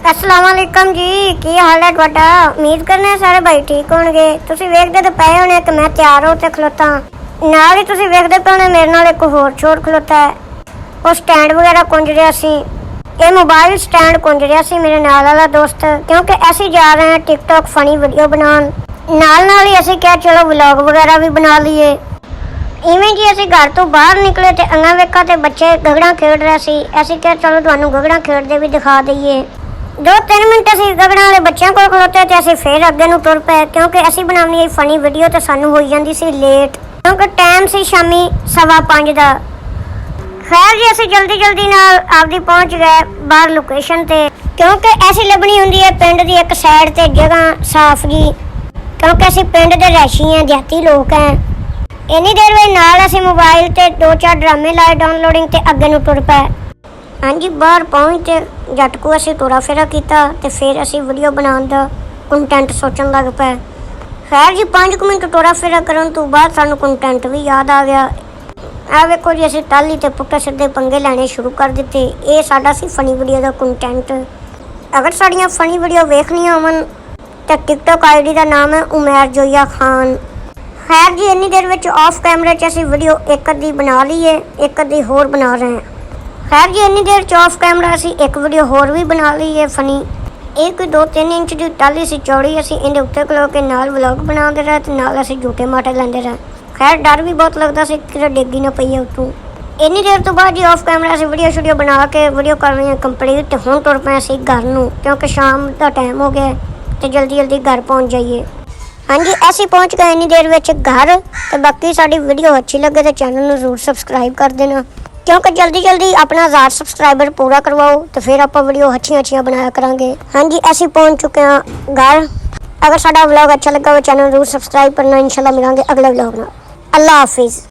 अस्सलाम वालेकुम जी, की हाल है ਤੁਹਾਡਾ? उम्मीद करने ਸਾਰੇ ਭਾਈ ਠੀਕ ਹੋਣਗੇ। ਤੁਸੀਂ ਵੇਖਦੇ ਤਾਂ ਪਏ ਹੋਣੇ ਕਿ ਮੈਂ ਤਿਆਰ ਹੋ ਤੇ ਖਲੋਤਾ ਨਾਲ ਹੀ ਤੁਸੀਂ ਵੇਖਦੇ ਪਏ ਹੋਣੇ ਮੇਰੇ ਨਾਲ ਇੱਕ ਹੋਰ ਛੋੜ ਖਲੋਤਾ ਹੈ। ਉਹ ਸਟੈਂਡ ਵਗੈਰਾ ਕੁੰਝ ਰਿਹਾ ਸੀ। ਇਹ ਮੋਬਾਈਲ ਸਟੈਂਡ ਕੁੰਝ ਰਿਹਾ ਸੀ ਮੇਰੇ ਨਾਲ ਵਾਲਾ ਦੋਸਤ, ਕਿਉਂਕਿ ਅਸੀਂ ਜਾ ਰਹੇ ਹਾਂ ਟਿਕਟੌਕ ਫਨੀ ਵੀਡੀਓ ਬਣਾਉਣ। ਨਾਲ ਹੀ ਅਸੀਂ ਕਿਹਾ ਚਲੋ ਵਲੌਗ ਵਗੈਰਾ ਵੀ ਬਣਾ ਲਈਏ। ਇਵੇਂ ਜੀ ਅਸੀਂ ਘਰ ਤੋਂ ਬਾਹਰ ਨਿਕਲੇ ਤੇ ਅੰਨਾ ਵੇਖਾ ਤੇ ਬੱਚੇ ਗਗੜਾਂ ਖੇਡ ਰਹੇ ਸੀ। ਅਸੀਂ ਕਿਹਾ ਚਲੋ ਤੁਹਾਨੂੰ ਗਗੜਾਂ ਖੇਡਦੇ ਵੀ ਦਿਖਾ ਦਈਏ। 2-3 ਮਿੰਟ ਅਸੀਂ ਗਗੜਾਂ ਵਾਲੇ ਬੱਚਿਆਂ ਕੋਲ ਖਲੋਤੇ ਤੇ ਅਸੀਂ ਫੇਰ ਅੱਗੇ ਨੂੰ ਤੁਰ ਪਏ, ਕਿਉਂਕਿ ਅਸੀਂ ਬਣਾਉਣੀ ਹੈ ਫਨੀ ਵੀਡੀਓ ਤੇ ਸਾਨੂੰ ਹੋਈ ਜਾਂਦੀ ਸੀ ਲੇਟ, ਕਿਉਂਕਿ ਟਾਈਮ ਸੀ ਸ਼ਾਮੀ 5:15 ਦਾ। ਖੈਰ ਜੀ ਅਸੀਂ ਜਲਦੀ ਨਾਲ ਆਪਦੀ ਪਹੁੰਚ ਗਏ ਬਾਹਰ ਲੋਕੇਸ਼ਨ ਤੇ, ਕਿਉਂਕਿ ਐਸੀ ਲੱਭਣੀ ਹੁੰਦੀ ਹੈ ਪਿੰਡ ਦੀ ਇੱਕ ਸਾਈਡ ਤੇ ਜਗ੍ਹਾ ਸਾਫ਼ ਜੀ, ਕਿਉਂਕਿ ਅਸੀਂ ਪਿੰਡ ਦੇ ਰਹਿਸ਼ੀ ਹਾਂ, ਦਿਹਾਤੀ ਲੋਕ ਹਾਂ। ਇੰਨੀ ਦੇਰ ਵਿੱਚ ਨਾਲ ਅਸੀਂ ਮੋਬਾਈਲ ਤੇ 2-4 ਡਰਾਮੇ ਲਾਏ ਡਾਊਨਲੋਡਿੰਗ ਤੇ ਅੱਗੇ ਨੂੰ ਤੁਰ ਪਏ। ਹਾਂਜੀ ਬਾਹਰ ਪਹੁੰਚ ਤੇ ਝਟਕੂ ਅਸੀਂ ਤੋਰਾ ਫੇਰਾ ਕੀਤਾ ਤੇ ਫਿਰ ਅਸੀਂ ਵੀਡੀਓ ਬਣਾਉਣ ਦਾ ਕੰਟੈਂਟ ਸੋਚਣ ਲੱਗ ਪਏ। ਖੈਰ ਜੀ 5 ਮਿੰਟ ਤੋਰਾ ਫੇਰਾ ਕਰਨ ਤੋਂ ਬਾਅਦ ਸਾਨੂੰ ਕੰਟੈਂਟ ਵੀ ਯਾਦ ਆ ਗਿਆ। ਆ ਵੇਖੋ ਜੀ ਅਸੀਂ ਟਾਲੀ ਤੇ ਪੁੱਠੇ ਸਿੱਧੇ ਪੰਗੇ ਲੈਣੇ ਸ਼ੁਰੂ ਕਰ ਦਿੱਤੇ। ਇਹ ਸਾਡਾ ਸੀ ਫਨੀ ਵੀਡੀਓ ਦਾ ਕੰਟੈਂਟ। ਅਗਰ ਸਾਡੀਆਂ ਫਨੀ ਵੀਡੀਓ ਵੇਖਣੀਆਂ ਹੋਣ ਤਾਂ ਟਿਕਟੌਕ ਆਈਡੀ ਦਾ ਨਾਮ ਹੈ ਉਮੈਰ ਜੋਇਆ ਖਾਨ। ਖੈਰ ਜੀ ਇੰਨੀ ਦੇਰ ਵਿੱਚ ਆਫ ਕੈਮਰੇ 'ਚ ਅਸੀਂ ਵੀਡੀਓ ਇੱਕ ਅੱਧੀ ਬਣਾ ਲਈਏ, ਇੱਕ ਅੱਧੀ ਹੋਰ ਬਣਾ ਰਹੇ ਹਾਂ। ਖੈਰ ਜੀ ਇੰਨੀ ਦੇਰ 'ਚ ਆਫ ਕੈਮਰਾ ਅਸੀਂ ਇੱਕ ਵੀਡੀਓ ਹੋਰ ਵੀ ਬਣਾ ਲਈ ਹੈ ਫਨੀ। ਇਹ ਕੋਈ 2-3 ਇੰਚ ਦੀ ਟਾਲੀ ਸੀ ਚੌੜੀ। ਅਸੀਂ ਇਹਦੇ ਉੱਤੇ ਖਲੋ ਕੇ ਨਾਲ ਵਲੌਗ ਬਣਾਉਂਦੇ ਰਹੇ ਤੇ ਨਾਲ ਅਸੀਂ ਝੂਟੇ ਮਾਟੇ ਲੈਂਦੇ ਰਹੇ। ਖੈਰ ਡਰ ਵੀ ਬਹੁਤ ਲੱਗਦਾ ਸੀ ਕਿ ਡੇਗੀ ਨਾ ਪਈ ਉੱਤੋਂ। ਇੰਨੀ ਦੇਰ ਤੋਂ ਬਾਅਦ ਜੀ ਆਫ ਕੈਮਰਾ ਅਸੀਂ ਵੀਡੀਓ ਬਣਾ ਕੇ ਵੀਡੀਓ ਕਰ ਰਹੇ ਹਾਂ ਕੰਪਲੀਟ ਤੇ ਹੁਣ ਤੁਰ ਪਏ ਅਸੀਂ ਘਰ ਨੂੰ, ਕਿਉਂਕਿ ਸ਼ਾਮ ਦਾ ਟਾਈਮ ਹੋ ਗਿਆ ਤੇ ਜਲਦੀ ਘਰ ਪਹੁੰਚ ਜਾਈਏ। ਹਾਂਜੀ ਅਸੀਂ ਪਹੁੰਚ ਗਏ ਇੰਨੀ ਦੇਰ ਵਿੱਚ ਘਰ। ਤੇ ਬਾਕੀ ਸਾਡੀ ਵੀਡੀਓ ਅੱਛੀ ਲੱਗੇ ਤਾਂ ਚੈਨਲ ਨੂੰ ਜ਼ਰੂਰ ਸਬਸਕ੍ਰਾਈਬ ਕਰ ਦੇਣਾ, ਕਿਉਂਕਿ ਜਲਦੀ ਆਪਣਾ 1000 ਸਬਸਕ੍ਰਾਈਬਰ ਪੂਰਾ ਕਰਵਾਓ ਤੇ ਫਿਰ ਆਪਾਂ ਵੀਡੀਓ ਅੱਛੀਆਂ ਬਣਾਇਆ ਕਰਾਂਗੇ। ਹਾਂਜੀ ਅਸੀਂ ਪਹੁੰਚ ਚੁੱਕੇ ਹਾਂ ਘਰ। ਅਗਰ ਸਾਡਾ ਵਲੌਗ ਅੱਛਾ ਲੱਗਾ ਹੋ ਚੈਨਲ ਨੂੰ ਜ਼ਰੂਰ ਸਬਸਕ੍ਰਾਈਬ ਕਰਨਾ। ਇੰਸ਼ਾਅੱਲਾ ਮਿਲਾਂਗੇ ਅਗਲੇ ਵਲੌਗ ਨਾਲ। ਅੱਲਾ ਹਾਫਿਜ਼।